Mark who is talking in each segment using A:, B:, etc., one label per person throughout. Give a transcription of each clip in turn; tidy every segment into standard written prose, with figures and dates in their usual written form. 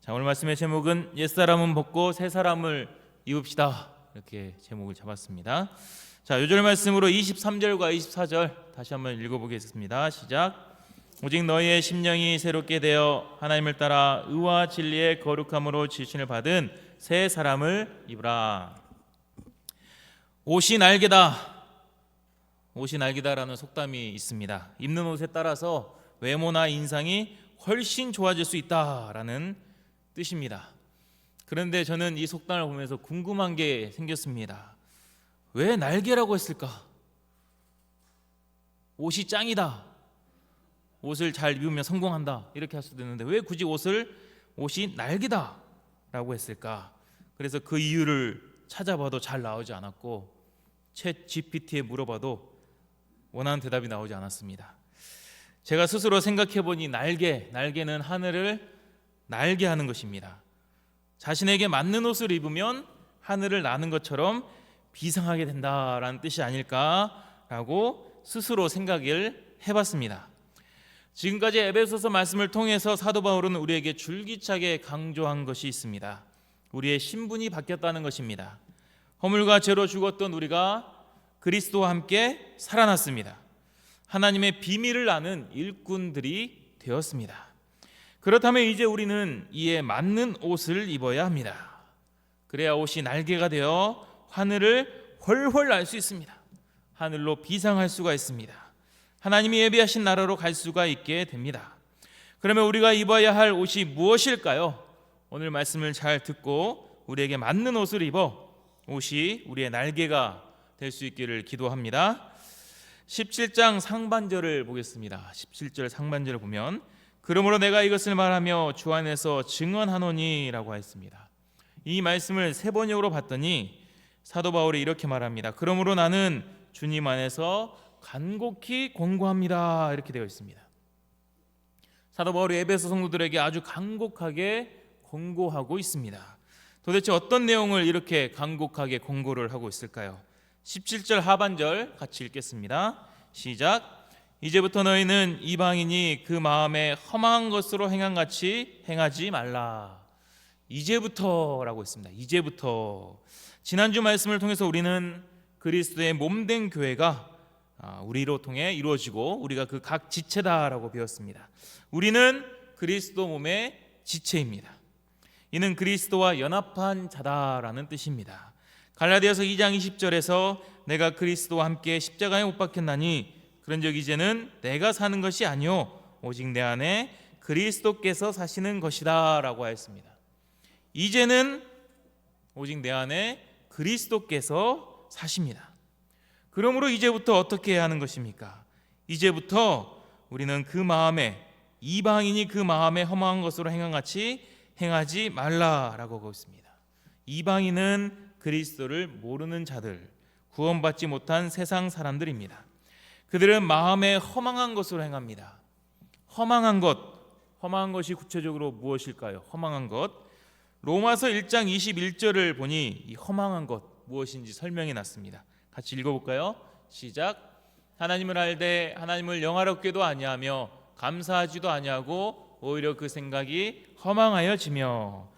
A: 자, 오늘 말씀의 제목은 옛사람은 벗고 새사람을 입읍시다, 이렇게 제목을 잡았습니다. 자, 요절 말씀으로 23절과 24절 다시 한번 읽어보겠습니다. 시작. 오직 너희의 심령이 새롭게 되어 하나님을 따라 의와 진리의 거룩함으로 지으심을 받은 새 사람을 입으라. 옷이 날개다. 옷이 날개다라는 속담이 있습니다. 입는 옷에 따라서 외모나 인상이 훨씬 좋아질 수 있다라는 뜻입니다. 그런데 저는 이 속담을 보면서 궁금한 게 생겼습니다. 왜 날개라고 했을까? 옷이 짱이다, 옷을 잘 입으면 성공한다, 이렇게 할 수도 있는데 왜 굳이 옷이 날개다 라고 했을까? 그래서 그 이유를 찾아봐도 잘 나오지 않았고 챗 GPT에 물어봐도 원하는 대답이 나오지 않았습니다. 제가 스스로 생각해보니 날개는 하늘을 날게 하는 것입니다. 자신에게 맞는 옷을 입으면 하늘을 나는 것처럼 비상하게 된다라는 뜻이 아닐까라고 스스로 생각을 해봤습니다. 지금까지 에베소서 말씀을 통해서 사도 바울은 우리에게 줄기차게 강조한 것이 있습니다. 우리의 신분이 바뀌었다는 것입니다. 허물과 죄로 죽었던 우리가 그리스도와 함께 살아났습니다. 하나님의 비밀을 아는 일꾼들이 되었습니다. 그렇다면 이제 우리는 이에 맞는 옷을 입어야 합니다. 그래야 옷이 날개가 되어 하늘을 훨훨 날 수 있습니다. 하늘로 비상할 수가 있습니다. 하나님이 예비하신 나라로 갈 수가 있게 됩니다. 그러면 우리가 입어야 할 옷이 무엇일까요? 오늘 말씀을 잘 듣고 우리에게 맞는 옷을 입어 옷이 우리의 날개가 될 수 있기를 기도합니다. 17장 상반절을 보겠습니다. 17절 상반절을 보면 그러므로 내가 이것을 말하며 주 안에서 증언하노니 라고 했습니다. 이 말씀을 세 번역으로 봤더니 사도 바울이 이렇게 말합니다. 그러므로 나는 주님 안에서 간곡히 권고합니다, 이렇게 되어 있습니다. 사도 바울이 에베소 성도들에게 아주 간곡하게 권고하고 있습니다. 도대체 어떤 내용을 이렇게 간곡하게 권고를 하고 있을까요? 17절 하반절 같이 읽겠습니다. 시작. 이제부터 너희는 이방인이 그 마음에 험한 것으로 행한같이 행하지 말라. 이제부터라고 했습니다. 이제부터. 지난주 말씀을 통해서 우리는 그리스도의 몸된 교회가 우리로 통해 이루어지고 우리가 그 각 지체다라고 배웠습니다. 우리는 그리스도 몸의 지체입니다. 이는 그리스도와 연합한 자다라는 뜻입니다. 갈라디아서 2장 20절에서 내가 그리스도와 함께 십자가에 못 박혔나니 그런즉 이제는 내가 사는 것이 아니요 오직 내 안에 그리스도께서 사시는 것이다 라고 하였습니다. 이제는 오직 내 안에 그리스도께서 사십니다. 그러므로 이제부터 어떻게 해야 하는 것입니까? 이제부터 우리는 그 마음에, 이방인이 그 마음에 험한 것으로 행한같이 행하지 말라라고 하고 있습니다. 이방인은 그리스도를 모르는 자들, 구원받지 못한 세상 사람들입니다. 그들은 마음에 허망한 것으로 행합니다. 허망한 것이 구체적으로 무엇일까요? 허망한 것. 로마서 1장 21절을 보니 이 허망한 것 무엇인지 설명이 났습니다. 같이 읽어볼까요? 시작. 하나님을 알되 하나님을 영화롭게도 아니하며 감사하지도 아니하고 오히려 그 생각이 허망하여지며.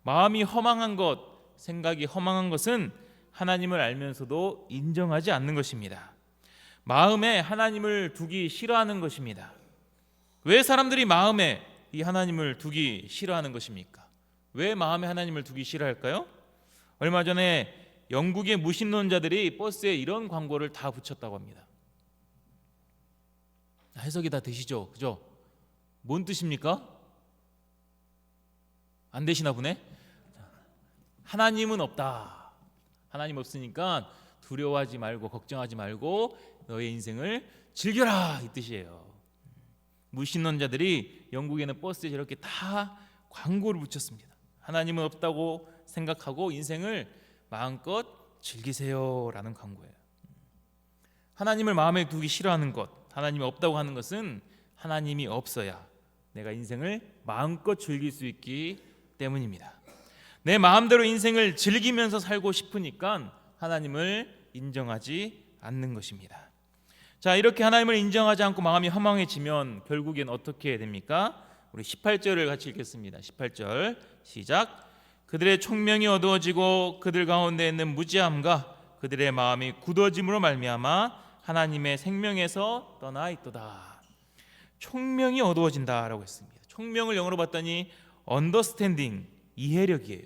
A: 마음이 허망한 것, 생각이 허망한 것은 하나님을 알면서도 인정하지 않는 것입니다. 마음에 하나님을 두기 싫어하는 것입니다. 왜 사람들이 마음에 이 하나님을 두기 싫어하는 것입니까? 왜 마음에 하나님을 두기 싫어할까요? 얼마 전에 영국의 무신론자들이 버스에 이런 광고를 다 붙였다고 합니다. 해석이 다 되시죠? 그죠? 뭔 뜻입니까? 안 되시나 보네? 하나님은 없다. 하나님 없으니까 두려워하지 말고 걱정하지 말고 너의 인생을 즐겨라, 이 뜻이에요. 무신론자들이 영국에는 버스에 이렇게 다 광고를 붙였습니다. 하나님은 없다고 생각하고 인생을 마음껏 즐기세요 라는 광고예요. 하나님을 마음에 두기 싫어하는 것, 하나님이 없다고 하는 것은 하나님이 없어야 내가 인생을 마음껏 즐길 수 있기 때문입니다. 내 마음대로 인생을 즐기면서 살고 싶으니까 하나님을 인정하지 않는 것입니다. 자, 이렇게 하나님을 인정하지 않고 마음이 허망해지면 결국엔 어떻게 됩니까? 우리 18절을 같이 읽겠습니다. 18절 시작. 그들의 총명이 어두워지고 그들 가운데 있는 무지함과 그들의 마음이 굳어짐으로 말미암아 하나님의 생명에서 떠나 있도다. 총명이 어두워진다라고 했습니다. 총명을 영어로 봤더니 understanding, 이해력이에요.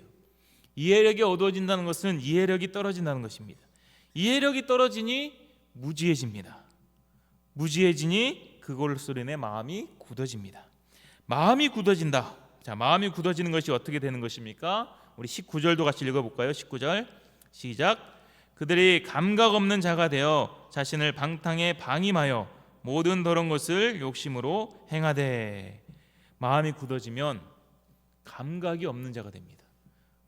A: 이해력이 어두워진다는 것은 이해력이 떨어진다는 것입니다. 이해력이 떨어지니 무지해집니다. 무지해지니 그걸로 인해 마음이 굳어집니다. 마음이 굳어진다. 자, 마음이 굳어지는 것이 어떻게 되는 것입니까? 우리 19절도 같이 읽어볼까요? 19절 시작. 그들이 감각 없는 자가 되어 자신을 방탕에 방임하여 모든 더러운 것을 욕심으로 행하되. 마음이 굳어지면 감각이 없는 자가 됩니다.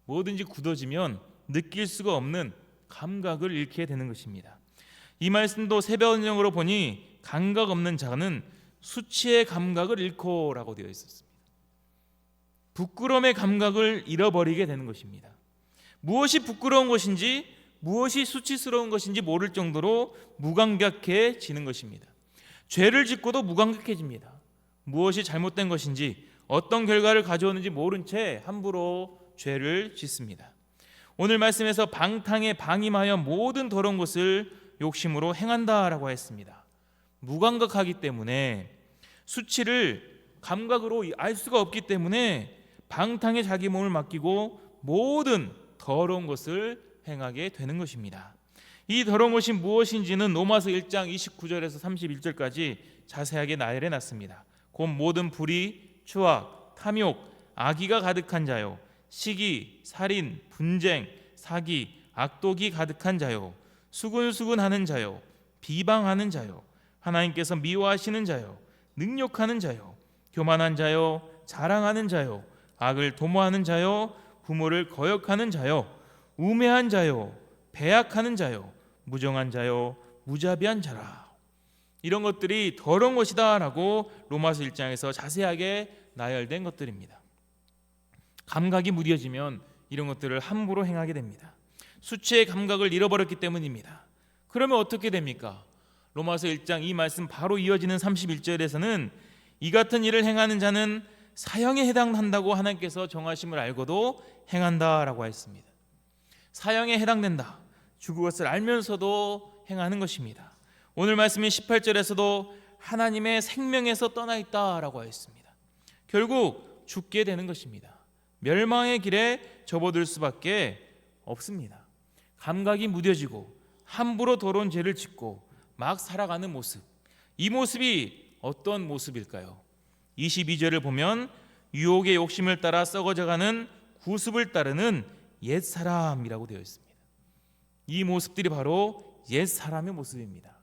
A: 뭐든지 굳어지면 느낄 수가 없는 감각을 잃게 되는 것입니다. 이 말씀도 세번역으로 보니 감각 없는 자는 수치의 감각을 잃고라고 되어 있었습니다. 부끄러움의 감각을 잃어버리게 되는 것입니다. 무엇이 부끄러운 것인지 무엇이 수치스러운 것인지 모를 정도로 무감각해지는 것입니다. 죄를 짓고도 무감각해집니다. 무엇이 잘못된 것인지 어떤 결과를 가져오는지 모른 채 함부로 죄를 짓습니다. 오늘 말씀에서 방탕에 방임하여 모든 더러운 것을 욕심으로 행한다라고 했습니다. 무감각하기 때문에 수치를 감각으로 알 수가 없기 때문에 방탕에 자기 몸을 맡기고 모든 더러운 것을 행하게 되는 것입니다. 이 더러운 것이 무엇인지는 로마서 1장 29절에서 31절까지 자세하게 나열해 놨습니다. 곧 모든 불의, 추악, 탐욕, 악의가 가득한 자요, 시기, 살인, 분쟁, 사기, 악독이 가득한 자요, 수근수근하는 자요, 비방하는 자요, 하나님께서 미워하시는 자요, 능욕하는 자요, 교만한 자요, 자랑하는 자요, 악을 도모하는 자요, 부모를 거역하는 자요, 우매한 자요, 배약하는 자요, 무정한 자요, 무자비한 자라. 이런 것들이 더러운 것이다라고 로마서 1장에서 자세하게 나열된 것들입니다. 감각이 무뎌지면 이런 것들을 함부로 행하게 됩니다. 수치의 감각을 잃어버렸기 때문입니다. 그러면 어떻게 됩니까? 로마서 1장 이 말씀 바로 이어지는 31절에서는 이 같은 일을 행하는 자는 사형에 해당한다고 하나님께서 정하심을 알고도 행한다라고 했습니다. 사형에 해당된다. 죽을 것을 알면서도 행하는 것입니다. 오늘 말씀인 18절에서도 하나님의 생명에서 떠나 있다라고 했습니다. 결국 죽게 되는 것입니다. 멸망의 길에 접어들 수밖에 없습니다. 감각이 무뎌지고 함부로 더러운 죄를 짓고 막 살아가는 모습, 이 모습이 어떤 모습일까요? 22절을 보면 유혹의 욕심을 따라 썩어져가는 구습을 따르는 옛사람이라고 되어 있습니다. 이 모습들이 바로 옛사람의 모습입니다.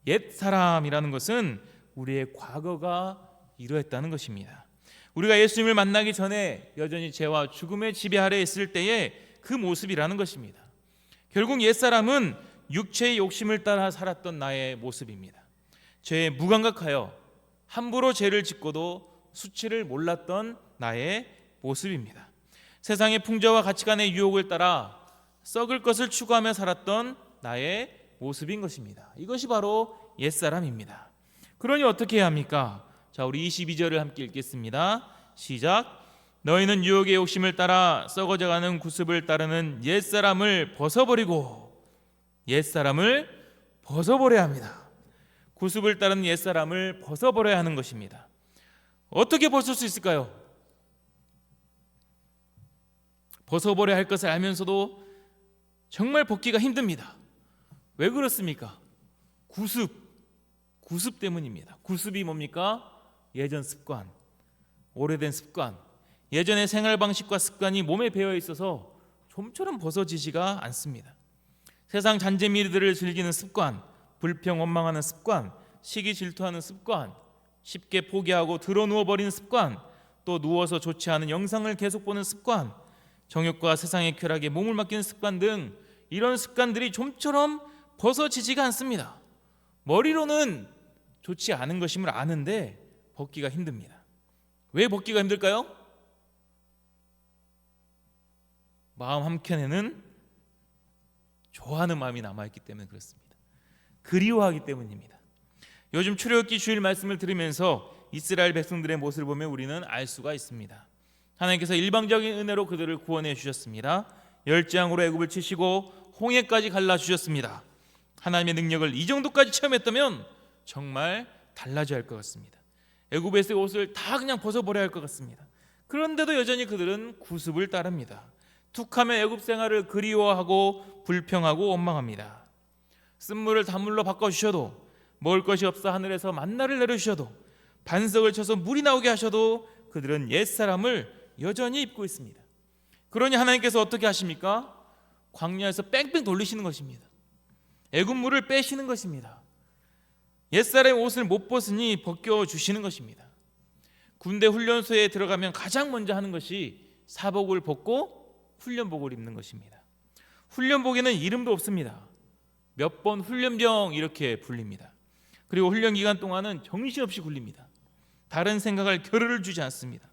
A: 옛사람이라는 것은 우리의 과거가 이루어졌다는 것입니다. 우리가 예수님을 만나기 전에 여전히 죄와 죽음의 지배 아래 있을 때의 그 모습이라는 것입니다. 결국 옛사람은 육체의 욕심을 따라 살았던 나의 모습입니다. 죄에 무감각하여 함부로 죄를 짓고도 수치를 몰랐던 나의 모습입니다. 세상의 풍조와 가치관의 유혹을 따라 썩을 것을 추구하며 살았던 나의 모습인 것입니다. 이것이 바로 옛사람입니다. 그러니 어떻게 해야 합니까? 자, 우리 22절을 함께 읽겠습니다. 시작. 너희는 유혹의 욕심을 따라 썩어져가는 구습을 따르는 옛사람을 벗어버리고. 옛사람을 벗어버려야 합니다. 구습을 따르는 옛사람을 벗어버려야 하는 것입니다. 어떻게 벗을 수 있을까요? 벗어버려야 할 것을 알면서도 정말 벗기가 힘듭니다. 왜 그렇습니까? 구습 때문입니다. 구습이 뭡니까? 예전 습관, 오래된 습관, 예전의 생활 방식과 습관이 몸에 배어 있어서 좀처럼 벗어지지가 않습니다. 세상 잔재미들을 즐기는 습관, 불평 원망하는 습관, 시기 질투하는 습관, 쉽게 포기하고 드러 누워버리는 습관, 또 누워서 좋지 않은 영상을 계속 보는 습관, 정욕과 세상의 쾌락에 몸을 맡기는 습관 등 이런 습관들이 좀처럼 벗어지지가 않습니다. 머리로는 좋지 않은 것임을 아는데 벗기가 힘듭니다. 왜 벗기가 힘들까요? 마음 한켠에는 좋아하는 마음이 남아있기 때문에 그렇습니다. 그리워하기 때문입니다. 요즘 출애굽기 주일 말씀을 들으면서 이스라엘 백성들의 모습을 보면 우리는 알 수가 있습니다. 하나님께서 일방적인 은혜로 그들을 구원해 주셨습니다. 열재앙으로 애굽을 치시고 홍해까지 갈라 주셨습니다. 하나님의 능력을 이 정도까지 체험했다면 정말 달라져야 할 것 같습니다. 애굽에서의 옷을 다 그냥 벗어버려야 할 것 같습니다. 그런데도 여전히 그들은 구습을 따릅니다. 툭하면 애굽 생활을 그리워하고 불평하고 원망합니다. 쓴물을 단물로 바꿔주셔도, 먹을 것이 없어 하늘에서 만나를 내려주셔도, 반석을 쳐서 물이 나오게 하셔도 그들은 옛사람을 여전히 입고 있습니다. 그러니 하나님께서 어떻게 하십니까? 광야에서 뺑뺑 돌리시는 것입니다. 애굽 물을 빼시는 것입니다. 옛사람의 옷을 못 벗으니 벗겨주시는 것입니다. 군대 훈련소에 들어가면 가장 먼저 하는 것이 사복을 벗고 훈련복을 입는 것입니다. 훈련복에는 이름도 없습니다. 몇 번 훈련병 이렇게 불립니다. 그리고 훈련 기간 동안은 정신없이 굴립니다. 다른 생각할 겨를을 주지 않습니다.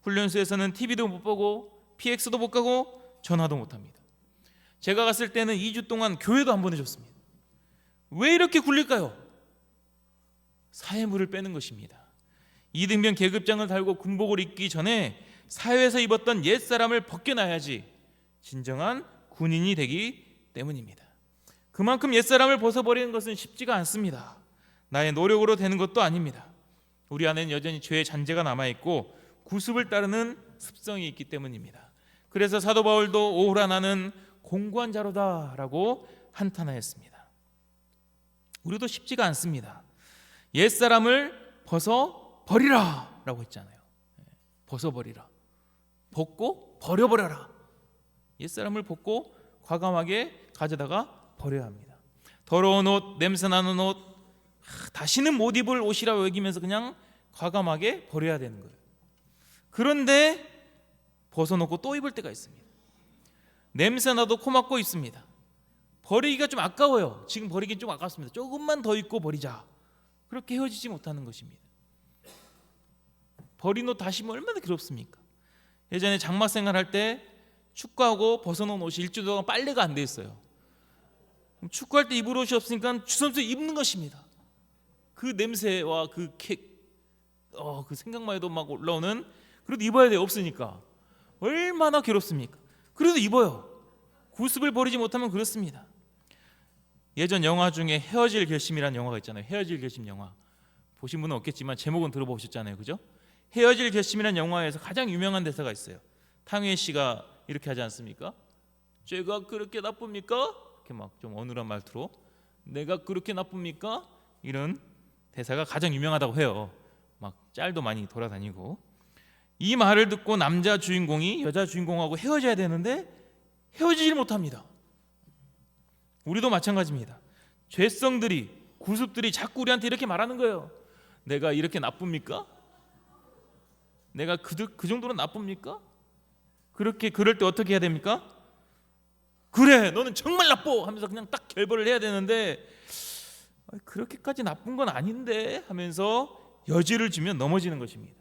A: 훈련소에서는 TV도 못 보고 PX도 못 가고 전화도 못 합니다. 제가 갔을 때는 2주 동안 교회도 안 보내줬습니다. 왜 이렇게 굴릴까요? 사회물을 빼는 것입니다. 이등병 계급장을 달고 군복을 입기 전에 사회에서 입었던 옛사람을 벗겨놔야지 진정한 군인이 되기 때문입니다. 그만큼 옛사람을 벗어버리는 것은 쉽지가 않습니다. 나의 노력으로 되는 것도 아닙니다. 우리 안에는 여전히 죄의 잔재가 남아있고 구습을 따르는 습성이 있기 때문입니다. 그래서 사도 바울도 오호라 나는 공고한 자로다라고 한탄하였습니다. 우리도 쉽지가 않습니다. 옛사람을 벗어버리라 라고 했잖아요. 벗어버리라. 벗고 버려버려라. 옛사람을 벗고 과감하게 가져다가 버려야 합니다. 더러운 옷, 냄새나는 옷, 다시는 못 입을 옷이라고 여기면서 그냥 과감하게 버려야 되는 거예요. 그런데 벗어놓고 또 입을 때가 있습니다. 냄새나도 코 막고 있습니다. 버리기가 좀 아까워요. 지금 버리기 좀 아깝습니다. 조금만 더 입고 버리자. 그렇게 헤어지지 못하는 것입니다. 버린 옷 다시 뭐 얼마나 괴롭습니까? 예전에 장막 생활할 때 축구하고 벗어놓은 옷이 일주일 동안 빨래가 안 돼 있어요. 축구할 때 입을 옷이 없으니까 주섬주섬 입는 것입니다. 그 냄새와 그 생각만 해도 막 올라오는. 그래도 입어야 돼요. 없으니까 얼마나 괴롭습니까? 그래도 입어요. 구습을 버리지 못하면 그렇습니다. 예전 영화 중에 헤어질 결심이라는 영화가 있잖아요. 헤어질 결심 영화 보신 분은 없겠지만 제목은 들어보셨잖아요. 그죠? 헤어질 결심이라는 영화에서 가장 유명한 대사가 있어요. 탕웨이 씨가 이렇게 하지 않습니까? 제가 그렇게 나쁩니까? 이렇게 막 좀 어눌한 말투로 내가 그렇게 나쁩니까? 이런 대사가 가장 유명하다고 해요. 막 짤도 많이 돌아다니고. 이 말을 듣고 남자 주인공이 여자 주인공하고 헤어져야 되는데 헤어지질 못합니다. 우리도 마찬가지입니다. 죄성들이, 구습들이 자꾸 우리한테 이렇게 말하는 거예요. 내가 이렇게 나쁩니까? 내가 그 정도로 나쁩니까? 그럴 때 어떻게 해야 됩니까? 그래, 너는 정말 나빠 하면서 그냥 딱 결벌을 해야 되는데 그렇게까지 나쁜 건 아닌데 하면서 여지를 주면 넘어지는 것입니다.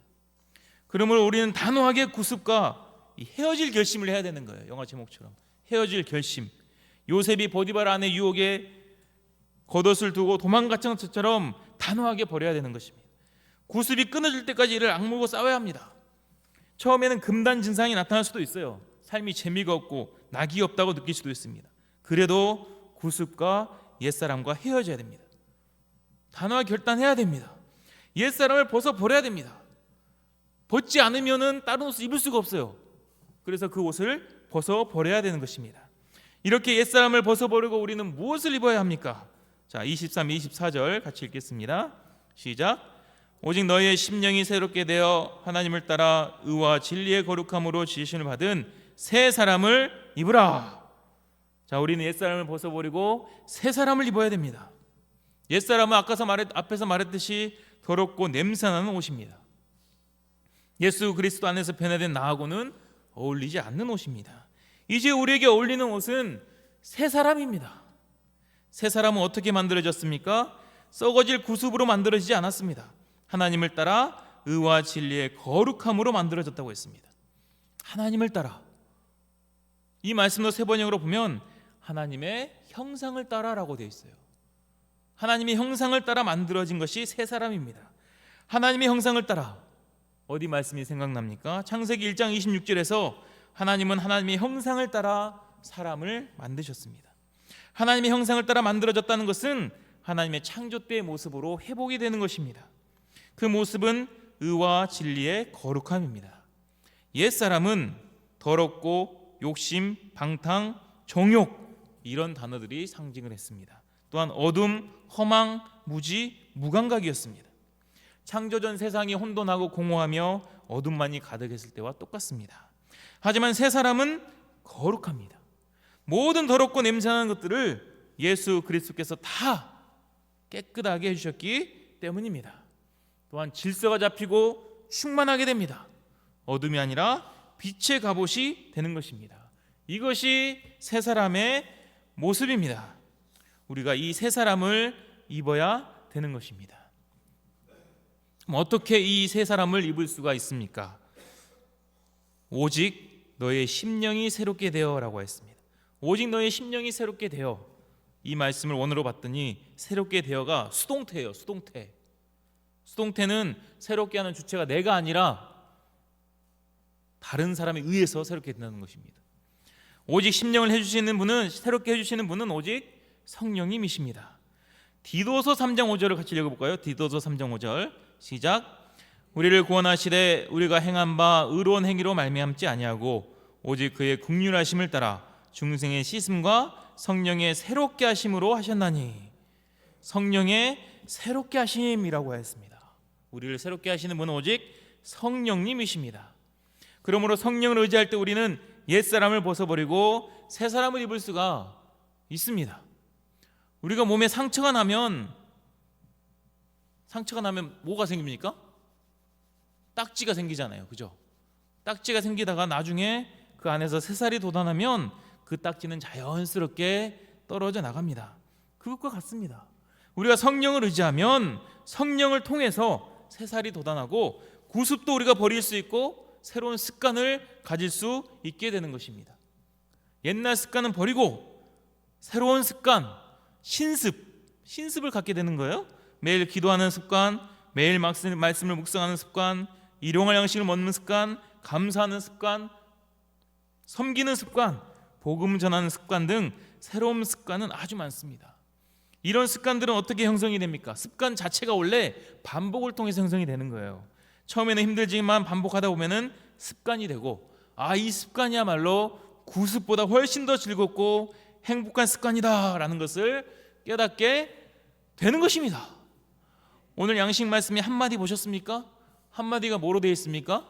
A: 그러므로 우리는 단호하게 구습과 헤어질 결심을 해야 되는 거예요. 영화 제목처럼 헤어질 결심. 요셉이 보디발 아내 유혹에 겉옷을 두고 도망갔던 것처럼 단호하게 버려야 되는 것입니다. 구습이 끊어질 때까지 이를 악물고 싸워야 합니다. 처음에는 금단 증상이 나타날 수도 있어요. 삶이 재미가 없고 낙이 없다고 느낄 수도 있습니다. 그래도 구습과 옛사람과 헤어져야 됩니다. 단호하게 결단해야 됩니다. 옛사람을 벗어버려야 됩니다. 벗지 않으면 다른 옷을 입을 수가 없어요. 그래서 그 옷을 벗어버려야 되는 것입니다. 이렇게 옛사람을 벗어버리고 우리는 무엇을 입어야 합니까? 자, 23, 24절 같이 읽겠습니다. 시작. 오직 너희의 심령이 새롭게 되어 하나님을 따라 의와 진리의 거룩함으로 지으심을 받은 새 사람을 입으라. 자, 우리는 옛사람을 벗어버리고 새 사람을 입어야 됩니다. 옛사람은 앞에서 말했듯이 더럽고 냄새나는 옷입니다. 예수 그리스도 안에서 변화된 나하고는 어울리지 않는 옷입니다. 이제 우리에게 어울리는 옷은 새 사람입니다. 새 사람은 어떻게 만들어졌습니까? 썩어질 구습으로 만들어지지 않았습니다. 하나님을 따라 의와 진리의 거룩함으로 만들어졌다고 했습니다. 하나님을 따라. 이 말씀도 세번역으로 보면 하나님의 형상을 따라라고 되어 있어요. 하나님의 형상을 따라 만들어진 것이 새 사람입니다. 하나님의 형상을 따라, 어디 말씀이 생각납니까? 창세기 1장 26절에서 하나님은 하나님의 형상을 따라 사람을 만드셨습니다. 하나님의 형상을 따라 만들어졌다는 것은 하나님의 창조 때의 모습으로 회복이 되는 것입니다. 그 모습은 의와 진리의 거룩함입니다. 옛사람은 더럽고 욕심, 방탕, 정욕, 이런 단어들이 상징을 했습니다. 또한 어둠, 허망, 무지, 무감각이었습니다. 창조전 세상이 혼돈하고 공허하며 어둠만이 가득했을 때와 똑같습니다. 하지만 새 사람은 거룩합니다. 모든 더럽고 냄새나는 것들을 예수 그리스도께서 다 깨끗하게 해주셨기 때문입니다. 또한 질서가 잡히고 충만하게 됩니다. 어둠이 아니라 빛의 갑옷이 되는 것입니다. 이것이 새 사람의 모습입니다. 우리가 이 새 사람을 입어야 되는 것입니다. 어떻게 이 새 사람을 입을 수가 있습니까? 오직 너의 심령이 새롭게 되어라고 했습니다. 오직 너의 심령이 새롭게 되어. 이 말씀을 원어로 봤더니 새롭게 되어가 수동태예요. 수동태. 수동태는 새롭게 하는 주체가 내가 아니라 다른 사람에 의해서 새롭게 된다는 것입니다. 오직 심령을 해주시는 분은, 새롭게 해주시는 분은 오직 성령님이십니다. 디도서 3장 5절을 같이 읽어볼까요? 디도서 3장 5절 시작. 우리를 구원하시되 우리가 행한 바 의로운 행위로 말미암지 아니하고 오직 그의 긍휼하심을 따라 중생의 씻음과 성령의 새롭게 하심으로 하셨나니. 성령의 새롭게 하심이라고 했습니다. 우리를 새롭게 하시는 분은 오직 성령님이십니다. 그러므로 성령을 의지할 때 우리는 옛사람을 벗어버리고 새 사람을 입을 수가 있습니다. 우리가 몸에 상처가 나면 뭐가 생깁니까? 딱지가 생기잖아요. 그죠? 딱지가 생기다가 나중에 그 안에서 새살이 돋아나면 그 딱지는 자연스럽게 떨어져 나갑니다. 그것과 같습니다. 우리가 성령을 의지하면 성령을 통해서 새살이 돋아나고 구습도 우리가 버릴 수 있고 새로운 습관을 가질 수 있게 되는 것입니다. 옛날 습관은 버리고 새로운 습관, 신습을 갖게 되는 거예요. 매일 기도하는 습관, 매일 말씀을 묵상하는 습관, 일용할 양식을 먹는 습관, 감사하는 습관, 섬기는 습관, 복음 전하는 습관 등 새로운 습관은 아주 많습니다. 이런 습관들은 어떻게 형성이 됩니까? 습관 자체가 원래 반복을 통해서 형성이 되는 거예요. 처음에는 힘들지만 반복하다 보면은 습관이 되고, 이 습관이야말로 구습보다 훨씬 더 즐겁고 행복한 습관이다라는 것을 깨닫게 되는 것입니다. 오늘 양식 말씀이 한마디 보셨습니까? 한마디가 뭐로 되어 있습니까?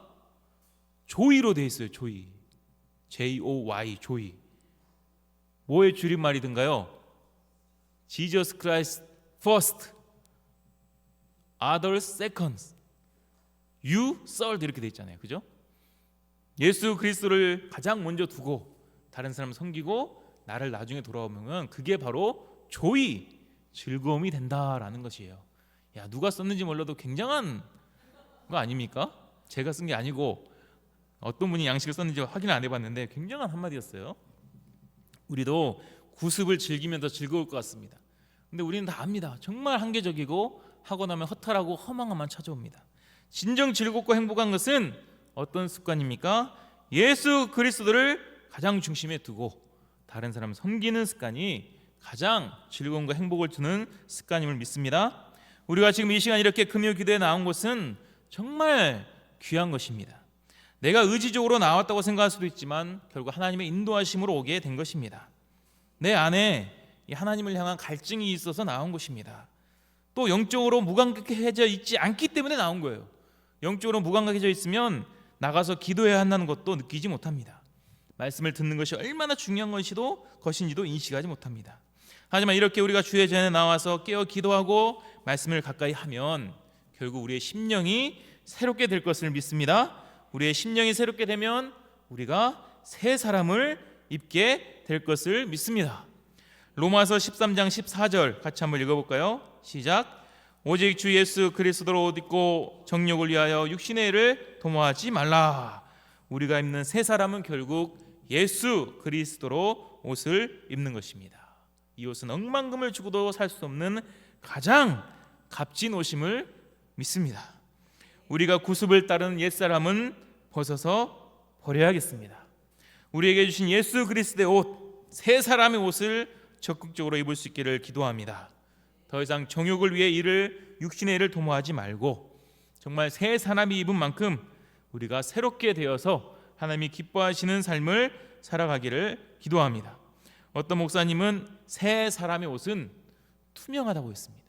A: 조이로 되어 있어요. 조이. J-O-Y, 조이. 뭐의 줄임말이든가요? Jesus Christ first, others second, you third, 이렇게 되어 있잖아요. 그죠? 예수 그리스도를 가장 먼저 두고 다른 사람을 섬기고 나를 나중에 돌아오면 그게 바로 조이, 즐거움이 된다라는 것이에요. 야, 누가 썼는지 몰라도 굉장한 거 아닙니까? 제가 쓴 게 아니고 어떤 분이 양식을 썼는지 확인을 안 해봤는데 굉장한 한마디였어요. 우리도 구습을 즐기면 더 즐거울 것 같습니다. 근데 우리는 다 압니다. 정말 한계적이고 하고 나면 허탈하고 허망함만 찾아옵니다. 진정 즐겁고 행복한 것은 어떤 습관입니까? 예수 그리스도를 가장 중심에 두고 다른 사람을 섬기는 습관이 가장 즐거움과 행복을 주는 습관임을 믿습니다. 우리가 지금 이 시간 이렇게 금요 기도에 나온 것은 정말 귀한 것입니다. 내가 의지적으로 나왔다고 생각할 수도 있지만 결국 하나님의 인도하심으로 오게 된 것입니다. 내 안에 이 하나님을 향한 갈증이 있어서 나온 것입니다. 또 영적으로 무감각해져 있지 않기 때문에 나온 거예요. 영적으로 무감각해져 있으면 나가서 기도해야 한다는 것도 느끼지 못합니다. 말씀을 듣는 것이 얼마나 중요한 것인지도 인식하지 못합니다. 하지만 이렇게 우리가 주의 전에 나와서 깨어 기도하고 말씀을 가까이 하면 결국 우리의 심령이 새롭게 될 것을 믿습니다. 우리의 심령이 새롭게 되면 우리가 새 사람을 입게 될 것을 믿습니다. 로마서 13장 14절 같이 한번 읽어볼까요? 시작. 오직 주 예수 그리스도로 옷 입고 정욕을 위하여 육신의 일을 도모하지 말라. 우리가 입는 새 사람은 결국 예수 그리스도로 옷을 입는 것입니다. 이 옷은 억만금을 주고도 살 수 없는 가장 값진 옷임을 믿습니다. 우리가 구습을 따르는 옛사람은 벗어서 버려야겠습니다. 우리에게 주신 예수 그리스도의 옷, 새 사람의 옷을 적극적으로 입을 수 있기를 기도합니다. 더 이상 정욕을 위해 육신의 일을 도모하지 말고 정말 새 사람이 입은 만큼 우리가 새롭게 되어서 하나님이 기뻐하시는 삶을 살아가기를 기도합니다. 어떤 목사님은 새 사람의 옷은 투명하다고 했습니다.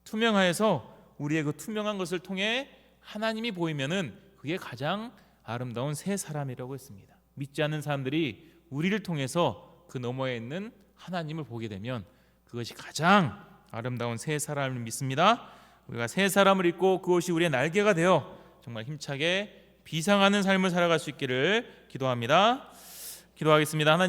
A: 투명하여서 우리의 그 투명한 것을 통해 하나님이 보이면은 그게 가장 아름다운 새 사람이라고 했습니다. 믿지 않는 사람들이 우리를 통해서 그 너머에 있는 하나님을 보게 되면 그것이 가장 아름다운 새 사람을 믿습니다. 우리가 새 사람을 입고 그것이 우리의 날개가 되어 정말 힘차게 비상하는 삶을 살아갈 수 있기를 기도합니다. 기도하겠습니다. 하나님